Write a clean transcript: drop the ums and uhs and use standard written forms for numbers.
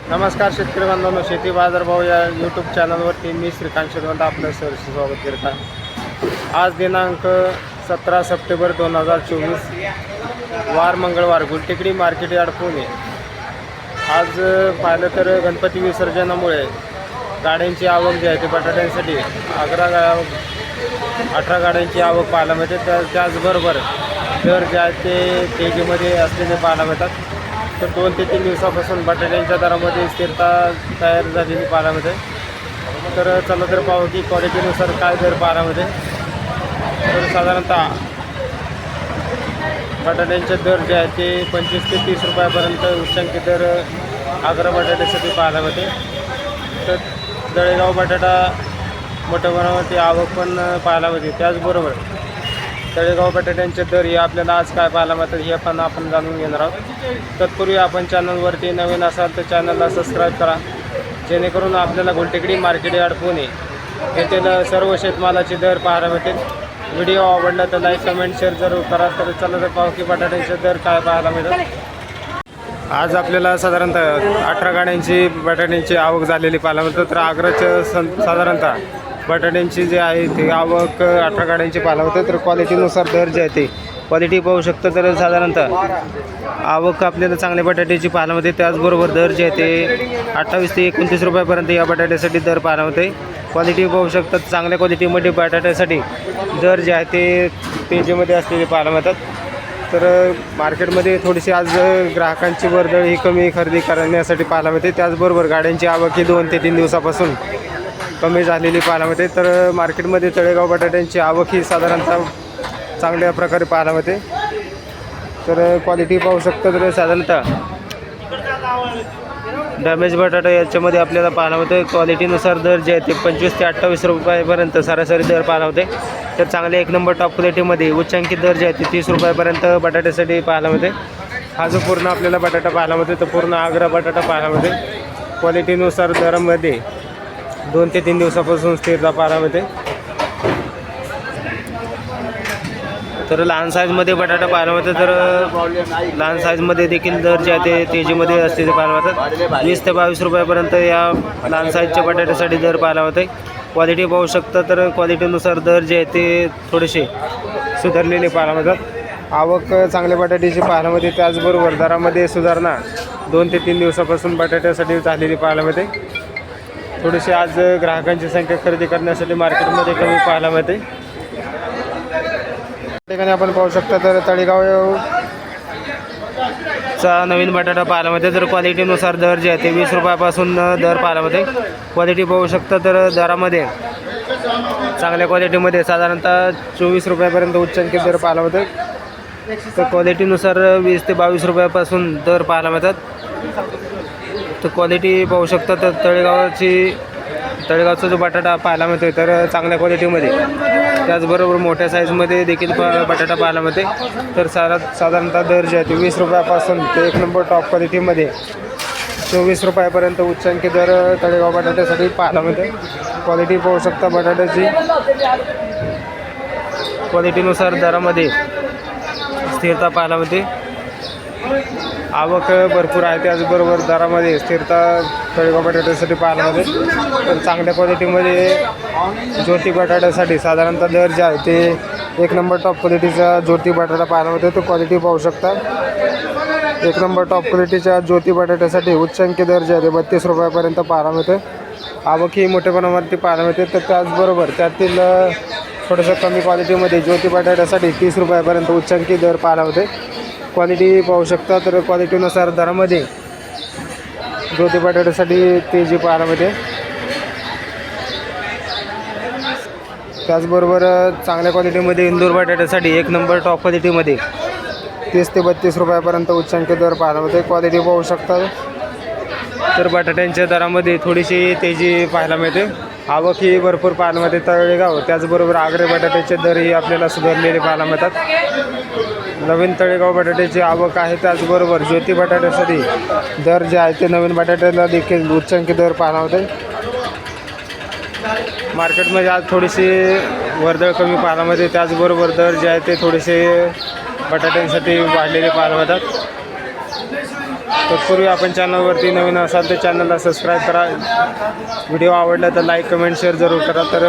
नमस्कार शेतकरी बांधवांनो, शेती बाजारभाव या यूट्यूब चॅनलवरती मी श्रीकांत शेतवंत आपलं सहर्ष स्वागत करत आहे। आज दिनांक 17 सप्टेंबर 2024 वार मंगळवार, गुलटेकडी मार्केट यार्ड पुणे। आज पाहिलं तर गणपती विसर्जनामुळे गाड्यांची आवक जी आहे ती बटाट्यांसाठी 18 गाड्यांची आवक पाहायला मिळते। त्याचबरोबर दर जे आहेत ते तेजीमध्ये असलेले पाहायला मिळतात। तर 2 ते 3 दिवसापासून बटाट्यांच्या दरामध्ये स्थिरता तयार झालेली पाहायला मिळते। तर चला तर पाहू की क्वालिटीनुसार काय दर पाहायला मिळते। तर साधारणतः बटाट्यांचे दर जे आहेत ते 25 ते 30 रुपयापर्यंत उच्चांकी दर आग्रा बटाट्यासाठी पाहायला मिळते। तर जळगाव बटाटा मोठ्या प्रमाणावरती आवक पण पाहायला मिळते। त्याचबरोबर तळेगाव बटाट्यांचे दर हे आपल्याला आज काय पाहायला मिळतात हे पण आपण जाणून घेणार आहोत। तत्पूर्वी आपण चॅनलवरती नवीन असाल तर चॅनलला सबस्क्राईब करा, जेणेकरून आपल्याला गुलटेकडी मार्केट यार्ड पुणे येथील सर्व शेतमालाचे दर पाहायला मिळतील। व्हिडिओ आवडला तर लाईक कमेंट शेअर जरूर करा। तर चला तर पाहू की बटाट्यांचे दर काय पाहायला मिळतात। आज आपल्याला साधारणतः 18 गाड्यांची बटाट्यांची आवक झालेली पाहायला मिळते। तर आग्राच्या साधारणतः बटाट्यांची जे आहे ते आवक 18 गाड्यांची पाहायला होते। तर क्वालिटीनुसार दर जे आहे ते क्वालिटी पाहू शकतो। तर साधारणतः आवक आपल्याला चांगल्या बटाट्याची पाहायला होते। त्याचबरोबर दर जे आहे ते 28 ते 29 रुपयापर्यंत या बटाट्यासाठी दर पाहायला होते। क्वालिटी पाहू शकतात, चांगल्या क्वालिटीमध्ये बटाट्यासाठी दर जे आहे ते तेजीमध्ये असलेले पाहायला मिळतात। तर मार्केटमध्ये थोडीशी आज ग्राहकांची वर्दळ ही कमी खरेदी करण्यासाठी पाहायला मिळते। त्याचबरोबर गाड्यांची आवक ही 2 ते 3 दिवसापासून कमी झालेली पाहायला मिळते। तर मार्केटमध्ये तळेगाव बटाट्यांची आवक ही साधारणतः चांगल्या प्रकारे पाहायला मिळते। तर क्वालिटी पाहू शकतो। तर साधारणतः डॅमेज बटाटा याच्यामध्ये आपल्याला पाहायला मिळते। क्वालिटीनुसार दर जे आहे ते 25 ते 28 रुपयापर्यंत सरासरी दर पाहायला होते। तर चांगले 1 नंबर टॉप क्वालिटीमध्ये उच्चांकित दर जे आहे ते 30 रुपयापर्यंत बटाट्यासाठी पाहायला मिळते। हा जो पूर्ण आपल्याला बटाटा पाहायला मिळते तर पूर्ण आग्रा बटाटा पाहायला मिळते। क्वालिटीनुसार दरामध्ये 2 ते 3 दिवसापासून स्थिरता पाहायला मिळते। तर लहान साईजमध्ये बटाटा पाहायला मिळते। तर लहान साईजमध्ये देखील दर जे आहे ते तेजीमध्ये असलेले पाहायला मिळतात। 20 ते 22 रुपयापर्यंत या लहान साईजच्या बटाट्यासाठी दर पाहायला मिळते। क्वालिटी पाहू शकता। तर क्वालिटीनुसार दर जे आहे ते थोडेसे सुधारलेले पाहायला मिळतात। आवक चांगल्या बटाट्याची पाहायला मिळते। त्याचबरोबर दरामध्ये सुधारणा 2 ते 3 दिवसापासून बटाट्यासाठी झालेली पाहायला मिळते। थोडीशी आज ग्राहकांची संख्या खरेदी करण्यासाठी मार्केटमध्ये कमी पाहायला मिळते। ठिकाणी आपण पाहू शकता तर तळेगावचा नवीन बटाटा पाहायला मिळते। तर क्वालिटीनुसार दर जे आहे ते 20 रुपयापासून दर पाहायला मिळते। क्वालिटी पाहू शकता। तर दरामध्ये चांगल्या क्वालिटीमध्ये साधारणतः 24 रुपयापर्यंत उच्चांकित दर पाहायला मिळते। तर क्वालिटीनुसार 20 ते 22 रुपयापासून दर पाहायला मिळतात। तर क्वालिटी पाहू शकता। तर तळेगावचा जो बटाटा पाहायला मिळतो तर चांगल्या क्वालिटीमध्ये, त्याचबरोबर मोठ्या साईजमध्ये देखील बटाटा पाहायला मिळते। तर साधारणतः दर जे आहे ते 20 रुपयापासून ते 1 नंबर टॉप क्वालिटीमध्ये 24 रुपयापर्यंत उच्चांकी दर तळेगाव बटाट्यासाठी पाहायला मिळते। क्वालिटी पाहू शकता बटाट्याची। क्वालिटीनुसार दरामध्ये स्थिरता पाहायला मिळते। आवक भरपूर आहे, त्याचबरोबर दरामध्ये स्थिरता तळेगाव बटाट्यासाठी पाहायला मिळते। तर चांगल्या क्वालिटीमध्ये ज्योती बटाट्यासाठी साधारणतः दर जे आहे ते 1 नंबर टॉप क्वालिटीचा ज्योती बटाटा पाहायला मिळते। तो क्वालिटी पाहू शकता। 1 नंबर टॉप क्वालिटीच्या ज्योती बटाट्यासाठी उच्चांकी दर जे आहे ते 32 रुपयापर्यंत पाहायला मिळते। आवक ही मोठ्या प्रमाणावरती पाहायला मिळते। तर त्याचबरोबर त्यातील थोडंसं कमी क्वालिटीमध्ये ज्योती बटाट्यासाठी 30 रुपयापर्यंत उच्चांकी दर पाहायला मिळते। क्वालिटी पाहू शकता। तर क्वालिटीनुसार दरामध्ये ज्योती बटाट्यासाठी तेजी पाहायला मिळते। त्याचबरोबर चांगल्या क्वालिटीमध्ये इंदूर बटाट्यासाठी 1 नंबर टॉप क्वालिटीमध्ये 30 ते 32 रुपयापर्यंत उच्चांकी दर पाहायला मिळते। क्वालिटी पाहू शकता। तर बटाट्यांच्या दरामध्ये थोडीशी तेजी पाहायला मिळते। आवक ही भरपूर पाहायला मिळते तळेगाव। त्याचबरोबर आग्रे बटाट्याचे दरही आपल्याला सुधारलेले पाहायला मिळतात। नवीन तळेगाव बटाट्याची आवक आहे। त्याचबरोबर ज्योती बटाट्यासाठी दर जे आहे ते नवीन बटाट्याला देखील उच्चांकी दर पाहायला मिळते। मार्केटमध्ये आज थोडीशी वर्दळ कमी पाहायला मिळते। त्याचबरोबर दर जे आहे ते थोडेसे बटाट्यांसाठी वाढलेले पाहायला मिळतात। तत्पूर्वी आपण चॅनलवरती नवीन असाल तर चॅनलला सबस्क्राईब करा. व्हिडिओ आवडला तर लाईक कमेंट शेअर जरूर करा. तर